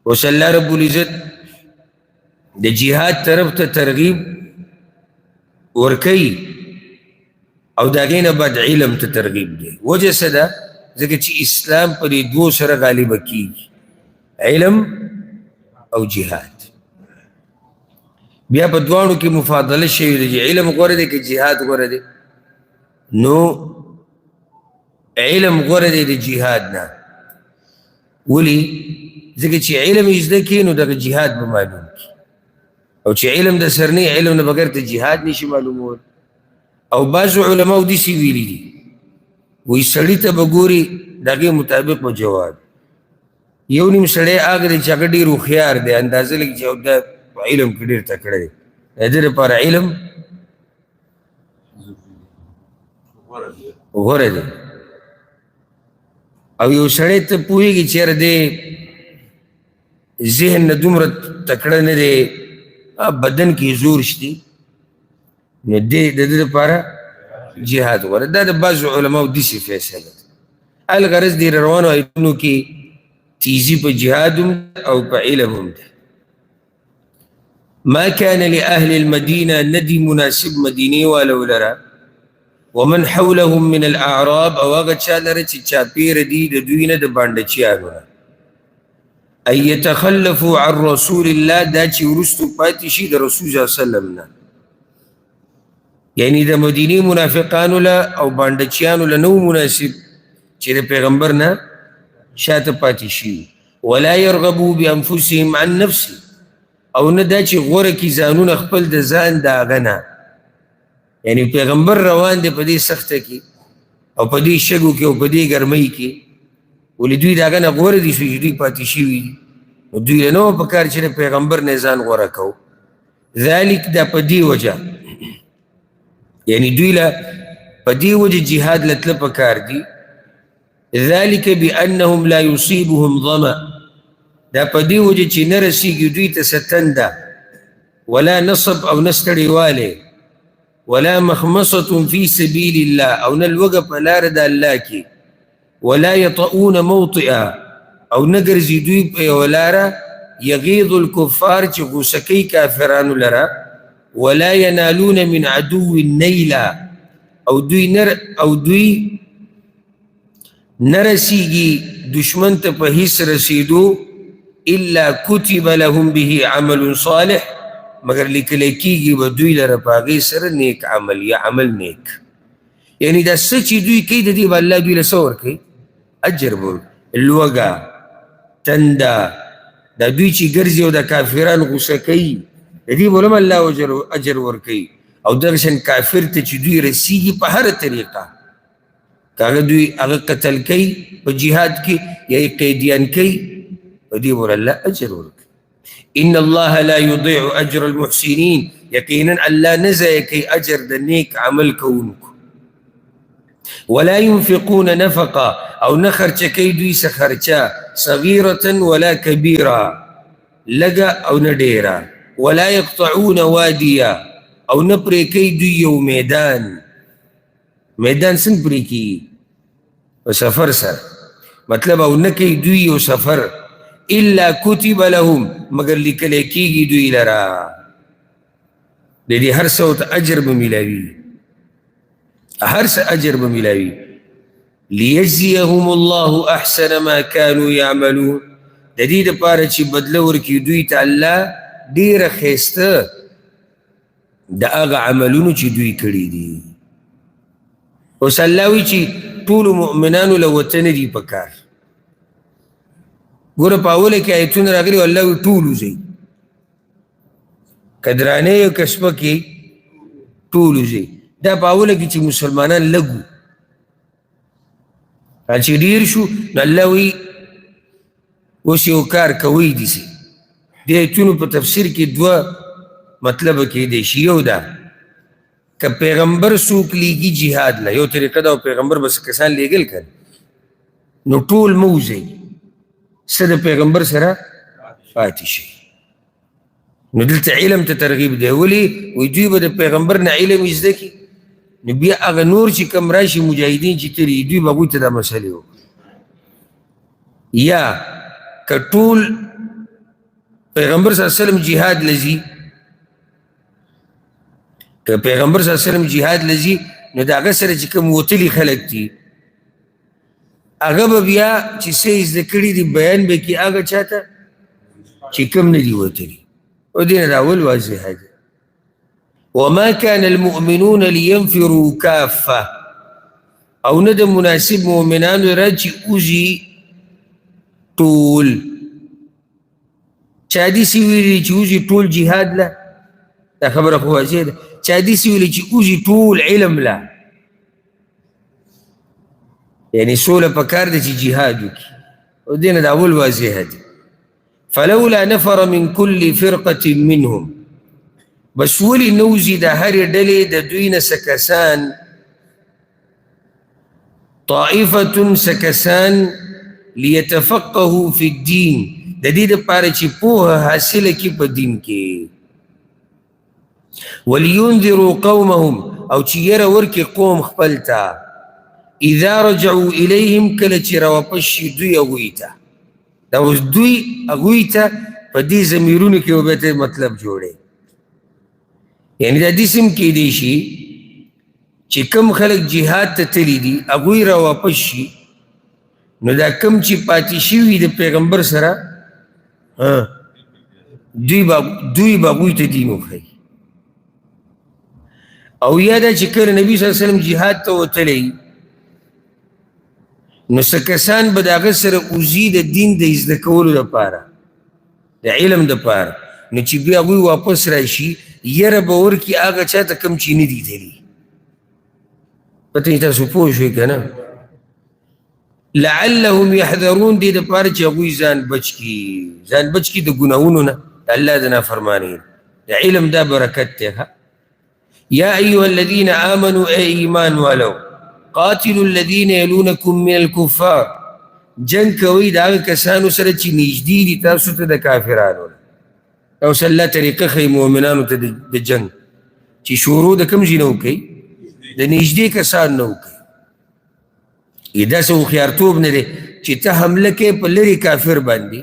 اوس الله رب العزت د جهاد طرف ته ترغیب ورکوي او د هغې نه بعد علم ته ترغیب دی. وجه څه ده؟ ځکه چې اسلام په دې دوو سره غالبه کیږي، علم او جهاد. بیا په دواړو کې مفاضله شوې ده چې علم غوره دی که جهاد غوره دی. نو علم غوره دی د جهاد نه. ولې؟ ځکه چې علم یې زده کړي نو دغه جهاد به معلوم کړي، او چې علم د سر نه علم نه بغیر ته جهاد نشي معلومول. او بعضو علماو داسې ویلي دي وایي سړي ته به ګوري د هغې مطابق به جواب. یو نیم سړی هغه دی چې هغه ډېر هوښیار دی، اندازه لږ چې دا په علم کې ډېر تکړه دی، د ده لپاره علم غوره دی. او یو سړی ته پوهېږي چې یاره دی ذهن نه دومره تکړه نه دی، بدن کې زور شته، نو د ده لپاره جهاد غوره. دا د بعضو علماو داسې فیصله ده. الغرض دې روانو ایتونو کې تیزی په جهاد او په علم هم ده. ما كان لأهل المدينة ندي مناسب مديني ولو لرا ومن حولهم من الأعراب او هغه چا لره چې چاپېره دي د دوی نه د بانډچیانو نه ان يتخلفوا عن رسول الله، دا چې وروستو پاتې شي د رسول صلی الله علیه وسلم نه. یعنی د مدینې منافقانو له او بانډچیانو له نو مناسب چې د پیغمبر نه شاته پاتې شي. ولا يرغبوا بانفسهم عن نفسه، او نه دا چې غوره کي ځانونه خپل د ځان د هغه نه. یعنی پیغمبر روان دی په دې سخته کې او په دې شګو کې او په دې ګرمۍ کې، ولې دوی د هغه نه غوره دي چې دوی پاتې شوي دي، نو دوی له نه وه په کار چې د پیغمبر نه ځان غوره کوو. ذلک دا په دې وجه، یعنی دوی له په دې وجه جهاد له تله په کار دي. ذلك بأنهم لا يصيبهم ظمأ، دا په دې وجه چې نه رسیږي دوی ته څه تنده، ولا نصب او نه ستړیوالی، ولا مخمصة في سبيل الله او نه لوږه په لاره د الله کې، ولا يطؤون موطئا او نه ګرځي دوی په یوه لاره یغیظ الکفار چې غوسه کوي کافرانو لره، ولا ینالون من عدو نیلا او دوی نه رسیږي دشمن ته په هیڅ رسیدو الا کتب لهم به عمل صالح، مگر لیکلی کیږي به دوی لره په هغې سره نیک عمل یا عمل نیک. یعنی دا څه چې دوی کوي د دې به الله دوی له څه ورکوي؟ اجر به لوږه تنده، دا دوی چې ګرځي او د کافران غوسه کوي د دې به هم الله اجر ورکوي. او دغه شان کافر ته چې دوی رسیږي په هره طریقه، که هغه دوی هغه قتل کوي په جهاد کې یا یې قیدیان کوي، په دې به الله اجر ورکوي. ان الله لا يضيع اجر المحسنين، یقینا الله نه ضایع کوي اجر د نیک عمل کوونکو. ولا ينفقون نفقا او نه خرچه کوي دوی څه خرچه، صغیرة ولا کبیره، لږه او نه ډیره. ولا يقطعون وادیا او نه پرې کوي دوی یو میدان. میدان څنګه پرې کیږي؟ په سفر سره، مطلب او نه کوي دوی یو سفر الا کتب لهم، مگر لیکلی کیږي دوی لره د دې هر څه ورته اجر به میلاوي، هر څه اجر به میلاوي. لیجزیهم الله احسن ما كانوا يعملون، د دې دپاره چې بدله ورکړي دوی ته الله ډېره ښایسته د هغه عملونو چې دوی کړي دي. اوس الله وایي چې ټولو مؤمنانو له وته نه دي په کار. ګوره په اوله کې ایتونه راغلي الله وایي ټول وځئ، که درانه یو که سپکې ټول وځئ. دا په اوله کې چې مسلمانان لږ وو، چې ډېر شو نو الله وایي اوس یو کار کوئ داسې. دې ایتونو په تفسیر کې دوه مطلبه کیدی شي. یو دا که پیغمبر څوک لیږي جهاد له، یو طریقه ده او پیغمبر بس کسان لیږل کړي، نو ټول مه وځئ، څه د پیغمبر سره پاتې شي. نو دلته علم ته ترغیب دی. ولې؟ وایي دوی به د پیغمبر نه علم یې زده کړي، نو بیا هغه نور چې کوم راشي مجاهدین چې تېري دوی به هغوی ته دا مسلې وکړي. یا که ټول پیغمبر صلی الله علیه وسلم جهاد لذي که پیغمبر صلی الله علیه وسلم جهاد لذي نو د هغه سره چې کوم وتلي خلک دي هغه به بیا چې څه زده کړي دي بیان به کړي هغه چاته چې کوم نه دي وتلي او دې نه د اول واضحه ده وما كان المؤمنون لينفروا كافة او نه د مناسب مؤمنانو را چې اوزي ټول چا داسې ویلي چې اوزي ټول جهاد له دا خبره خو واضح ده چا داسې ویلي چې اوزي ټول علم له یعنی سوله پکار ده چې جهاد وکړي او دې نه د اول واضحه ده فلولا نفر من كل فرقة منهم بس ولي نوزي د هرې ډلې د دوی نه څه کسان طائفة سکسان ليتفقهوا في الدين د دې دپاره چې پوهه حاصله کړي په دین کې ولينذروا قومهم او چې یره ورکړي قوم خپل ته اذا رجعوا الیهم کله چې راواپس شي دوی هغوی ته دا اوس دوی هغوی ته په دې ضمیرونو کې به ته مطلب جوړی یعنی دا داسې هم کیدی شي چې کم خلک جهاد ته تللی دي هغوی راواپس شي نو دا کم چې پاتې شوي د پیغمبر سره دوی به هغوی ته دین وښیي او یا دا چې کله نبي صلی الله علیه وسلم جهاد ته وتلی نو څه کسان به د هغه سره اوځي د دین د زده کولو دپاره د علم دپاره نو چې بیا هغوی واپس راشي یره به ورکړي هغه چا ته کوم چې نه دي تلي پته تاسو پوه شوئ که نه لعلهم یحذرون دې دپاره چې هغوی ځان بچ کړي ځان بچ کړي د ګناهونو نه د الله د نافرمانۍ د علم دا برکت دی یا ایها الذین آمنوا ای ایمان والو قاتلوا الذین یلونکم من الکفار جنگ کوئ د هغه کسانو سره چې نږدې دي تاسو ته د کافرانو او صلی الله طریقه ښیي مؤمنانو ته د جنگ چې شروع د کوم ځای نه وکئ د نږدې کسان نه وکئ داسې هوښیارتوب نه دی چې ته حمله کوې په لرې کافر باندې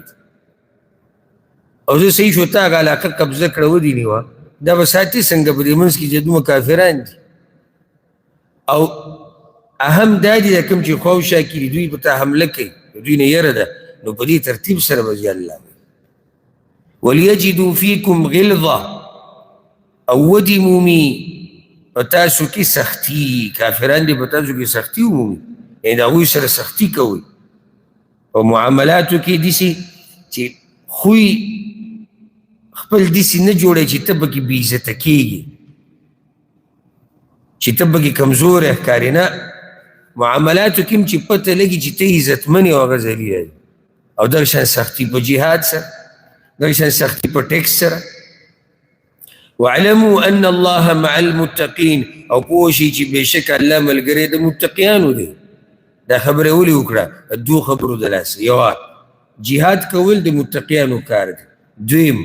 او زه صحیح شو تا هغه علاقه قبضه کړه ودینیوه دا به ساتي څنګه په دې منځ کې چې دومره کافران دي او اهم دا دي د کوم چې خواوشا کې دي دوی په تا حمله کوي دوی نه یره ده نو په دې ترتیب سره به ځي الله وليجدوا فيكم غلظة او ودي مومي پتاسو کی سختی کافران دی پتاسو کی سختی مومي یعنی دا هغوی سره سختی کوي او معاملاتو کې داسې چې خوی خپل داسې نه جوړی چې ته پکې بې عزته کېږي چې ته پکې کمزوری ښکاري نه معاملاتو کې هم چې پته لګي چې ته عزتمن یې او هغه ذلیله او دغه شان سختی په جهاد سره دغه شان سختی په ټیکس سره واعلموا ان الله مع المتقین او پوه شئ چې بېشکه الله ملګری د متقیانو دی دا خبره ولې وکړه دوه خبرو د لاسه یوه جهاد کول د متقیانو کار دی دویم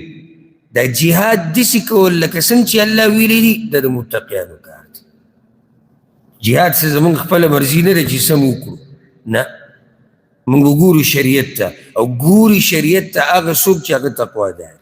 دا جهاد داسې کول لکه څنګه چې الله ویلی دي دا د متقیانو کار دی جهاد څه زمونږ خپله مرضي نه ده چې سم وکړو نه مونږ ګورو شریعت ته او ګوري شریعت ته هغه څوک چې هغه تقوا دار